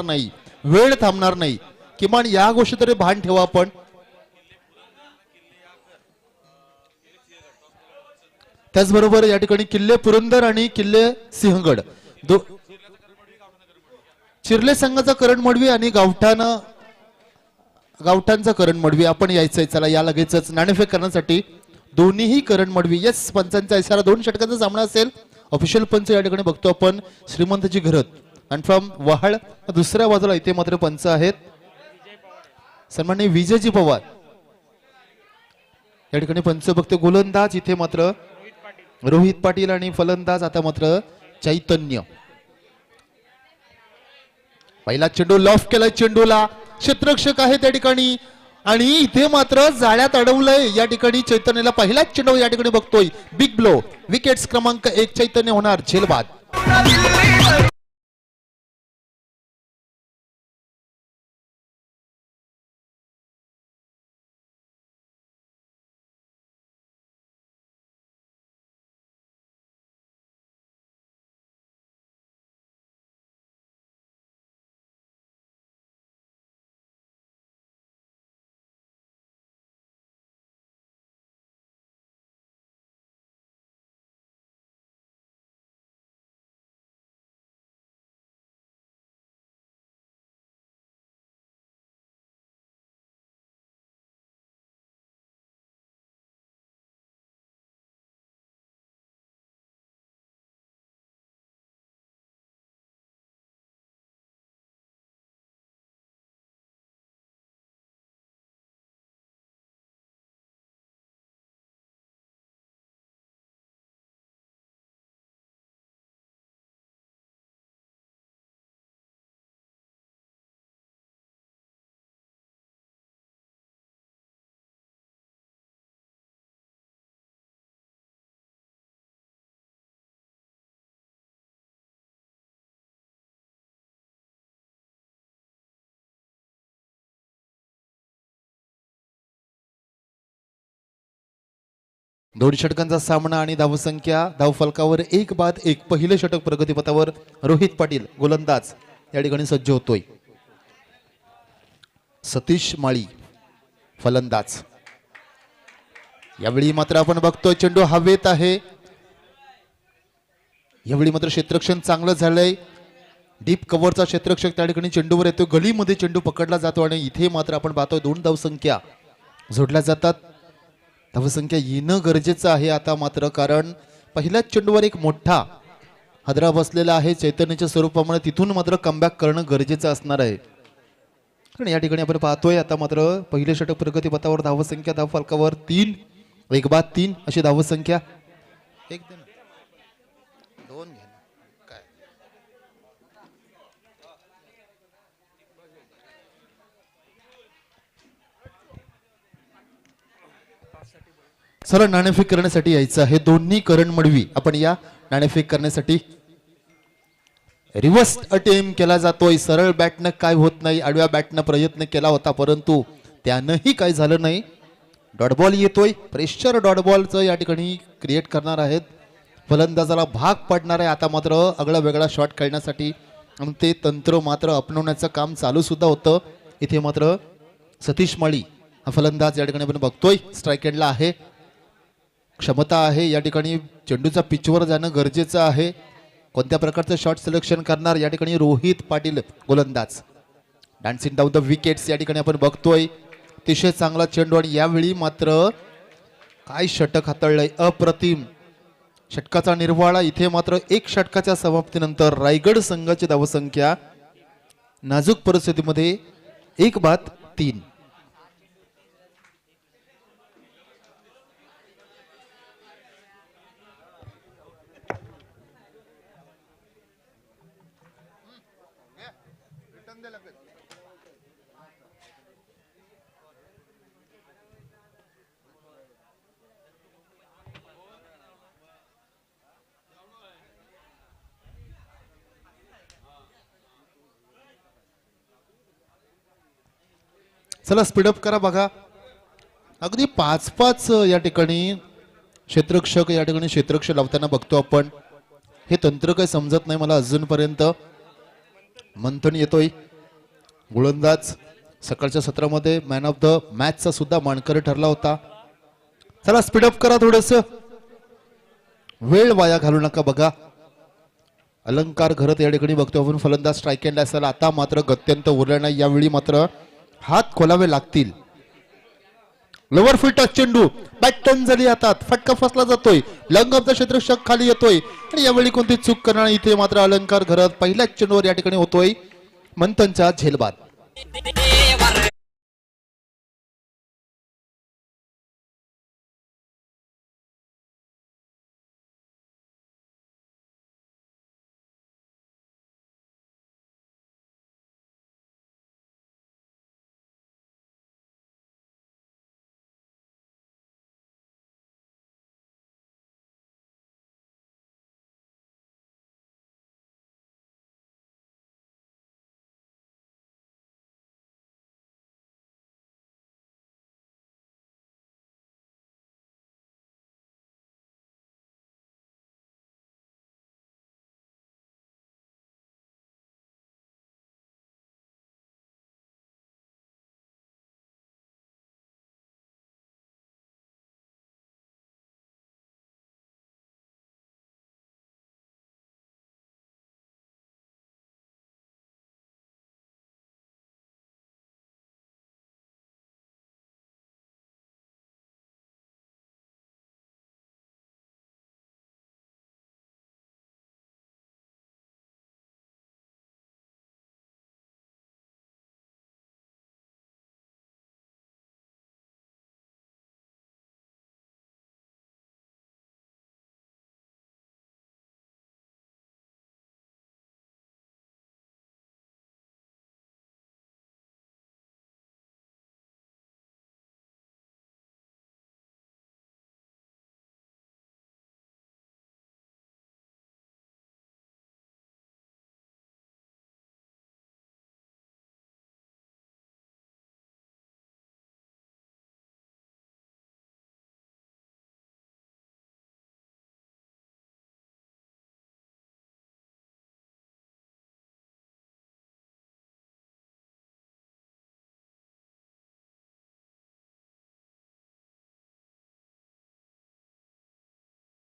नाही, वेळ थांबणार नाही. किमान या गोष्टी तरी भान ठेवा आपण. त्याचबरोबर या ठिकाणी किल्ले पुरंदर आणि किल्ले सिंहगड चिरले संघाचा करण मडवी आणि गावठाणचा करण मडवी आपण यायचंय. चला या लगेचच नाणेफेक करण्यासाठी दोन्हीही करण मडवी. येस, पंचांचा इशारा 2 षटकांचा सामना असेल. ऑफिशियल पंच या ठिकाणी बघतो आपण श्रीमंतजी घरत आणि फ्रॉम वहाळ. दुसऱ्या बाजूला इथे मात्र पंच आहेत सन्माननीय विजयजी पवार. या ठिकाणी पंच बघतो गोलंदाज इथे मात्र रोहित पाटील आणि फलंदाज आता मात्र चैतन्य. पहिला चेंडू लॉफ केलाय, चेंडूला क्षेत्ररक्षक आहे त्या ठिकाणी आणि इथे मात्र जाळ्यात अडवलंय या ठिकाणी चैतन्यला. पहिलाच चेंडू या ठिकाणी बघतोय बिग ब्लो. विकेट्स क्रमांक 1 चैतन्य होणार झेलबाद. दोन षटकांचा सामना आणि धावसंख्या धावफलकावर 1 बाद 1. पहिले षटक प्रगतीपथावर रोहित पाटील गोलंदाज या ठिकाणी सज्ज होतोय. सतीश माळी फलंदाज. यावेळी मात्र आपण बघतोय चेंडू हवेत आहे. यावेळी मात्र क्षेत्ररक्षण चांगलं झालंय. डीप कव्हरचा क्षेत्ररक्षक त्या ठिकाणी चेंडूवर येतो. गलीमध्ये चेंडू पकडला जातो आणि इथे मात्र आपण पाहतोय 2 धावसंख्या जोडल्या जातात. धावसंख्या येणं गरजेचं आहे आता मात्र, कारण पहिल्याच चेंडूवर एक मोठा हादरा बसलेला आहे चैतन्याच्या स्वरूपामुळे. तिथून मात्र कमबॅक करणं गरजेचं असणार आहे. कारण या ठिकाणी आपण पाहतोय आता मात्र पहिले षटक प्रगतीपथावर धावसंख्या धावफलकावर 3 1 बाद 3 अशी धावसंख्या. एक दोन काय चला नाणेफेक करण्यासाठी यायचं आहे. दोन्ही करण मडवी आपण या नाणेफेक करण्यासाठी रिव्हर्स अटेम्प्ट केला जातोय. सरळ बॅटनं काय होत नाही, आडव्या बॅटनं प्रयत्न केला होता परंतु त्यानंही काय झालं नाही. डॉट बॉल येतोय. प्रेशर डॉट बॉलचं या ठिकाणी क्रिएट करणार आहेत. फलंदाजाला भाग पडणार आहे आता मात्र आगळा वेगळा शॉट खेळण्यासाठी आणि ते तंत्र मात्र अपनवण्याचं काम चालू सुद्धा होतं. इथे मात्र सतीश माळी हा फलंदाज या ठिकाणी आपण बघतोय स्ट्राईक एंडला आहे. क्षमता आहे या ठिकाणी. चेंडूचा पिचवर जाणं गरजेचं आहे. कोणत्या प्रकारचं शॉट सिलेक्शन करणार या ठिकाणी रोहित पाटील गोलंदाज. डान्सिंग डाऊन द विकेट्स या ठिकाणी आपण बघतोय. अतिशय चांगला चेंडू आणि यावेळी मात्र काय षटक हाताळलंय अप्रतिम. षटकाचा निर्वाळा. इथे मात्र 1 षटकाच्या समाप्तीनंतर रायगड संघाची धावसंख्या नाजूक परिस्थितीमध्ये 1 बाद 3. चला स्पीडअप करा. बघा अगदी 5-5 या ठिकाणी क्षेत्ररक्षक या ठिकाणी क्षेत्ररक्षक लावताना बघतो आपण. हे तंत्र काही समजत नाही मला अजूनपर्यंत. मंथन येतोय, गोलंदाज सकाळच्या सत्रामध्ये मॅन ऑफ द मॅचचा सुद्धा मानकरी ठरला होता. चला स्पीडअप करा, थोडस वेळ वाया घालू नका. बघा अलंकार घरत या ठिकाणी बघतो आपण, फलंदाज स्ट्राईक एंड असेल. आता मात्र गत्यंत उरलं नाही, यावेळी मात्र हात खोलावे लागतील. लोवर फुट चेंडू बॅट टर्न झाली, हातात फटका फसला जातोय, लंग ऑफ द क्षेत्ररक्षक खाली येतोय आणि यावेळी कोणती चूक करणार. इथे मात्र अलंकार घरत पहिल्याच चेंडूवर या ठिकाणी होतोय मंथनचा झेलबाद.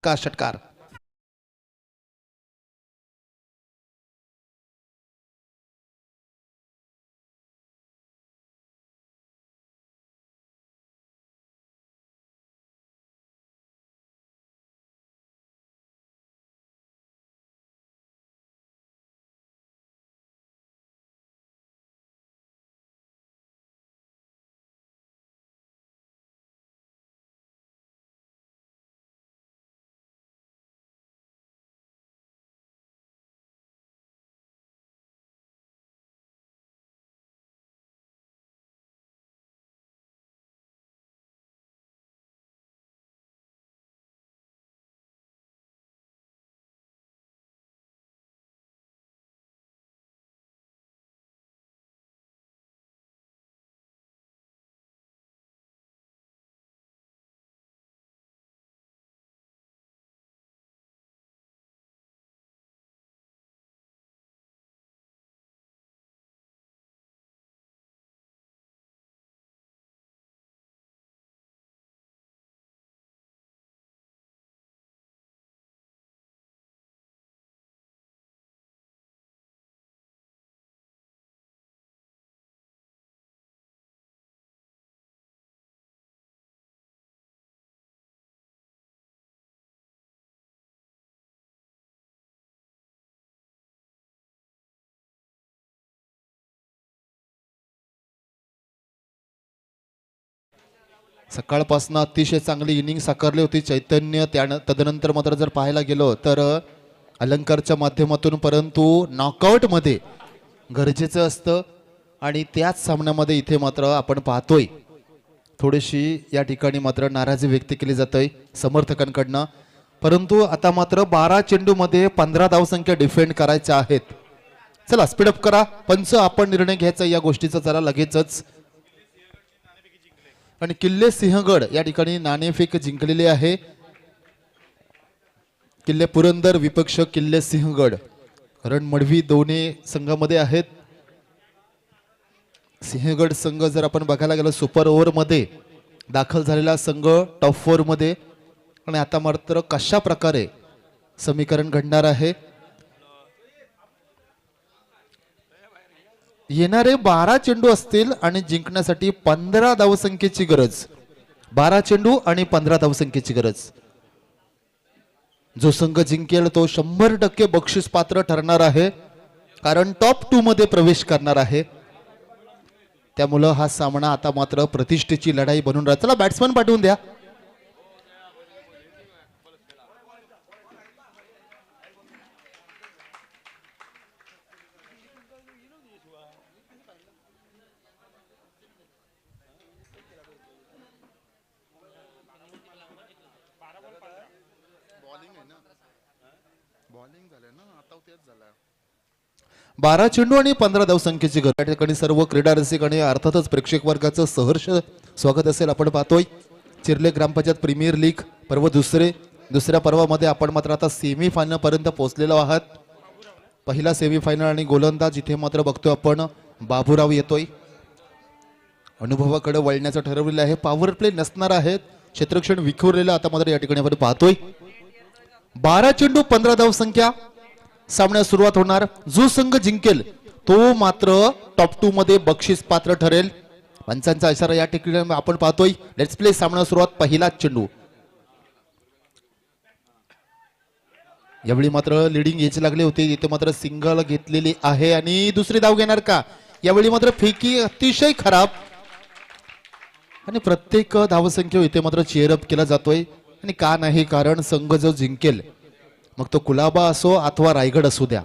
का षटकार सकाळपासून अतिशय चांगली इनिंग साकारली होती चैतन्य. तदनंतर मात्र जर पाहायला गेलो तर अलंकारच्या माध्यमातून, परंतु नॉकआउटमध्ये गरजेचं असतं आणि त्याच सामन्यामध्ये इथे मात्र आपण पाहतोय थोडीशी या ठिकाणी मात्र नाराजी व्यक्त केली जाते समर्थकांकडनं. परंतु आता मात्र 12 चेंडूमध्ये 15 धावसंख्या डिफेंड करायच्या आहेत. चला स्पीडअप करा, पंच आपण निर्णय घ्यायचा या गोष्टीचा जरा लगेचच. आणि किल्ले सिंहगड या ठिकाणी नाणेफेक जिंकलेले आहे. किल्ले पुरंदर विपक्ष किल्ले सिंहगड. रणमडवी दोन्ही संघामध्ये आहेत. सिंहगड संघ जर आपण बघायला गेलो सुपर ओव्हर मध्ये दाखल झालेला संघ टॉप 4 मध्ये, आणि आता मात्र कशा प्रकारे समीकरण घडणार आहे. येणारे 12 चेंडू असतील आणि जिंकण्यासाठी 15 धावसंख्येची गरज. 12 चेंडू आणि 15 धावसंख्येची गरज. जो संघ जिंकेल तो 100% बक्षीस पात्र ठरणार आहे, कारण टॉप 2 मध्ये प्रवेश करणार आहे. त्यामुळं हा सामना आता मात्र प्रतिष्ठेची लढाई बनून राहत. चला बॅट्समन पाठवून द्या. बारा चेंडू आणि 15 धावसंख्येची गरज. या ठिकाणी सर्व क्रीडा रसिक आणि अर्थातच प्रेक्षक वर्गाचं सहर्ष स्वागत असेल. आपण पाहतोय चिर्ले ग्रामपंचायत प्रीमियर लीग पर्व दुसऱ्या पर्वामध्ये आपण मात्र आता सेमी फायनल पर्यंत पोहोचलेलो आहात. पहिला सेमी फायनल आणि गोलंदाज इथे मात्र बघतोय आपण बाबूराव येतोय. अनुभवाकडे वळण्याचं ठरवलेलं आहे. पॉवर प्ले नसणार आहेत. क्षेत्रक्षण विखुरलेलं आता मात्र या ठिकाणी आपण पाहतोय. 12 चेंडू 15 धावसंख्या. सामन्यास सुरुवात होणार. जो संघ जिंकेल तो मात्र टॉप 2 मध्ये बक्षीस पात्र ठरेल. पंचांचा इशारा या ठिकाणी आपण पाहतोय. Let's play. सामना सुरुवात. पहिला चेंडू. यावेळी मात्र लिडिंग घ्यायची लागली होती. इथे मात्र सिंगल घेतलेली आहे आणि दुसरी धाव घेणार का. यावेळी मात्र फेकी अतिशय खराब आणि प्रत्येक धावसंख्या इथे मात्र चेअरअप केला जातोय. आणि का नाही, कारण संघ जो जिंकेल मग तो कुलाबा असो अथवा रायगड असू द्या,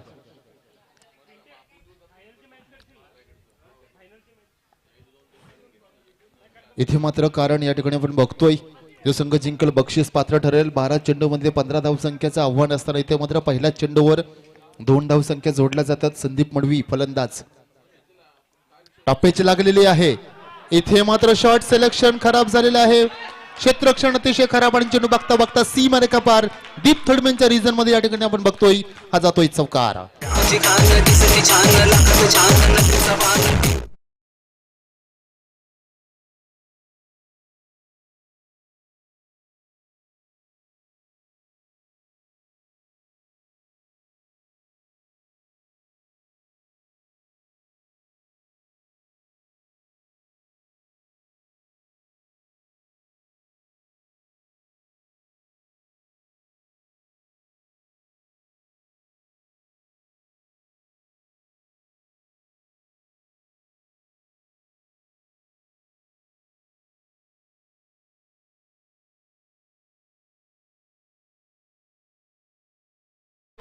इथे मात्र कारण या ठिकाणी आपण बघतोय जो संघ जिंकेल बक्षीस पात्र ठरेल. 12 चेंडू मध्ये 15 धावसंख्येचं आव्हान असताना इथे मात्र पहिल्या चेंडूवर 2 धावसंख्या जोडल्या जातात. संदीप मडवी फलंदाज. टप्पेची लागलेली आहे. इथे मात्र शॉर्ट सिलेक्शन खराब झालेलं आहे. क्षेत्ररक्षण अतिशय खराब आणि चेंडू बघता बघता सीमा रेखा पार. डीप थर्डमॅनच्या रिजन मध्ये या ठिकाणी आपण बघतोय हा जातोय चौकार.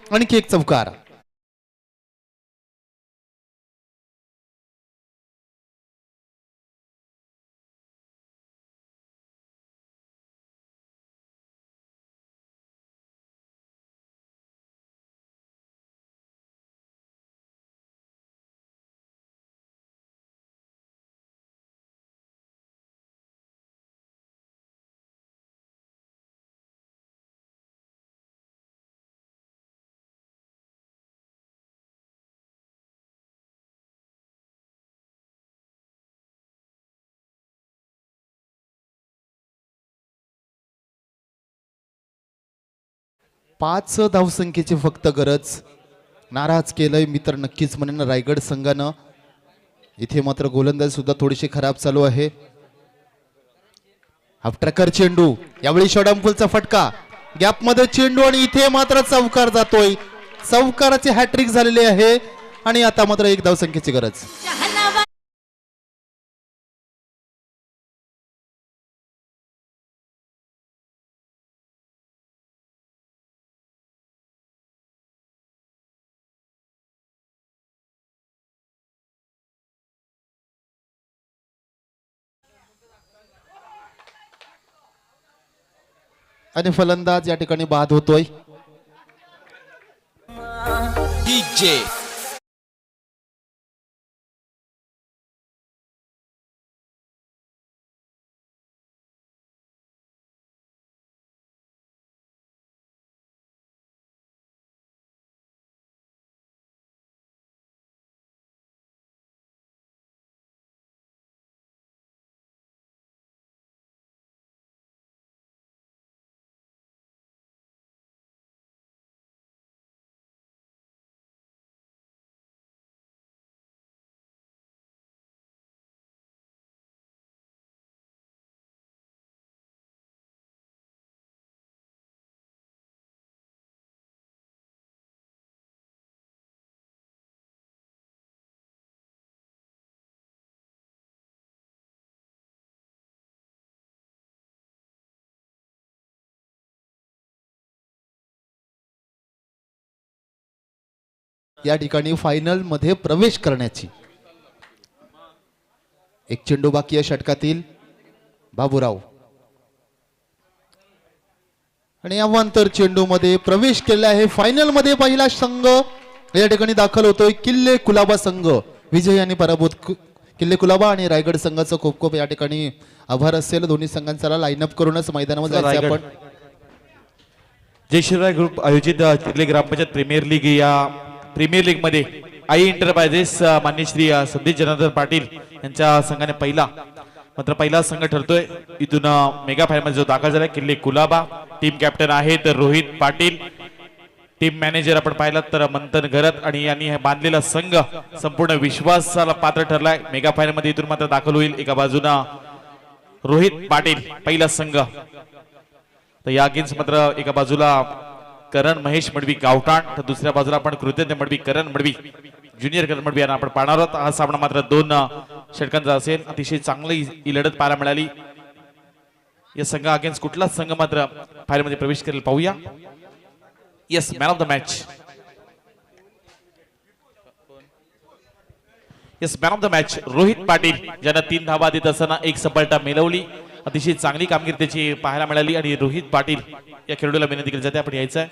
आणखी एक चौकार. पाच धावसंख्येची फक्त गरज. नाराज केलंय मी तर नक्कीच म्हणेन रायगड संघानं. इथे मात्र गोलंदाजी सुद्धा थोडीशी खराब चालू आहे. हाफ ट्रॅकर चेंडू. यावेळी शॉर्ट फटका. गॅप मध्ये चेंडू आणि इथे मात्र चौकार जातोय. चौकाराची हॅट्रिक झालेली आहे आणि आता मात्र 1 धावसंख्येची गरज. आणि फलंदाज या ठिकाणी बाद होतोय. DJ या ठिकाणी फायनल मध्ये प्रवेश करण्याची. एक चेंडू बाकी या षटकातील. बाबूराव आणि अवांतर चेंडू मध्ये प्रवेश केला आहे. फायनल मध्ये पहिला संघ या ठिकाणी दाखल होतोय. किल्ले कुलाबा संघ विजय आणि पराभूत. किल्ले कुलाबा आणि रायगड संघाचं खूप खूप या ठिकाणी आभार असेल. दोन्ही संघांचा लाईनअप करूनच मैदानावर जायचं आपण. जय शिवराय ग्रुप आयोजित चिखली ग्रामपंचायत प्रीमियर लीग या प्रीमियर लीग मध्ये आई एंटरप्राइजेस मान्य श्री संदीप जनार्दन पाटील यांच्या संघाने पहिला संघ ठरतोय. इथून मेगा फायनल मध्ये जो दाखल झालाय किल्ले कुलाबा. टीम कॅप्टन आहेत रोहित पाटील. टीम मॅनेजर आपण पाहिलात तर मंथन घरत आणि यांनी बांधलेला संघ संपूर्ण विश्वासाला पात्र ठरलाय. मेगा फायनल मध्ये इथून मात्र दाखल होईल. एका बाजूला रोहित पाटील पहिला संघ, तर या गेम्स मात्र एका बाजूला करण महेश मडवी गावठाण, तर दुसऱ्या बाजूला आपण कृतज्ञ मडवी करण मडवी ज्युनियर करण मडवी यांना आपण पाहणार आहोत. हा सामना मात्र 2 षटकांचा असेल. अतिशय चांगली ही लढत पाहायला मिळाली. या संघा अगेन्स्ट कुठलाच संघ मात्र फायनल मध्ये प्रवेश करेल पाहूया. Yes, man of the match. Yes, man of the match Rohit Patil, ज्यांना 3 धावा देत असताना 1 सफलता मिळवली. अतिशय चांगली कामगिरी त्याची पाहायला मिळाली आणि रोहित पाटील या खेळाडूला विनंती केली जाते आपण यायचं आहे.